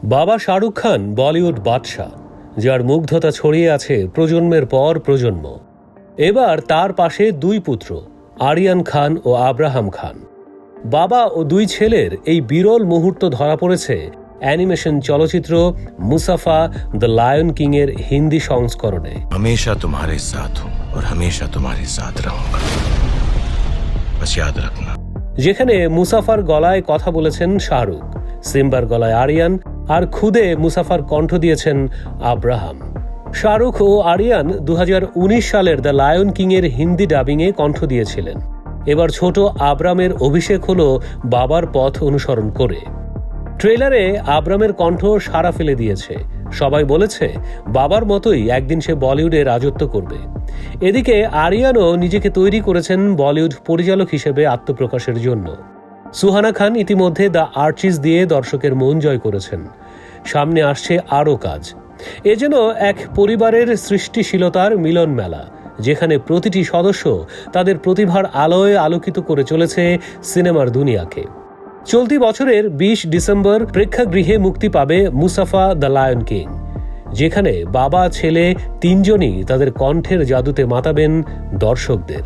বাবা শাহরুখ খান বলিউড বাদশাহ, যার মুগ্ধতা ছড়িয়ে আছে প্রজন্মের পর প্রজন্ম। এবার তার পাশে দুই পুত্র আরিয়ান খান ও আব্রাহাম খান। বাবা ও দুই ছেলের এই বিরল মুহূর্ত ধরা পড়েছে অ্যানিমেশন চলচ্চিত্র মুসাফা দ্য লায়ন কিং এর হিন্দি সংস্করণে। हमेशा तुम्हारे साथ हूं और हमेशा तुम्हारे साथ रहूंगा, बस याद रखना। যেখানে মুসাফার গলায় কথা বলেছেন শাহরুখ, সিম্বার গলায় আরিয়ান, আর খুদে মুসাফার কণ্ঠ দিয়েছেন আব্রাহাম। শাহরুখ ও আরিয়ান 2019 সালের দ্য লায়ন কিং এর হিন্দি ডাবিংয়ে কণ্ঠ দিয়েছিলেন। এবার ছোট আব্রামের অভিষেক হলো বাবার পথ অনুসরণ করে। ট্রেলারে আব্রামের কণ্ঠ সাড়া ফেলে দিয়েছে। সবাই বলেছে বাবার মতোই একদিন সে বলিউডে রাজত্ব করবে। এদিকে আরিয়ানও নিজেকে তৈরি করেছেন বলিউড পরিচালক হিসেবে আত্মপ্রকাশের জন্য। সুহানা খান ইতিমধ্যে দ্য আর্চিজ দিয়ে দর্শকের মন জয় করেছেন। সামনে আসছে আরও কাজ। এ যেন এক পরিবারের সৃষ্টিশীলতার মিলন মেলা, যেখানে প্রতিটি সদস্য তাদের প্রতিভার আলোয় আলোকিত করে চলেছে সিনেমার দুনিয়াকে। চলতি বছরের 20 ডিসেম্বর প্রেক্ষাগৃহে মুক্তি পাবে মুসাফা দ্য লায়ন কিং, যেখানে বাবা ছেলে তিনজনই তাদের কণ্ঠের জাদুতে মাতাবেন দর্শকদের।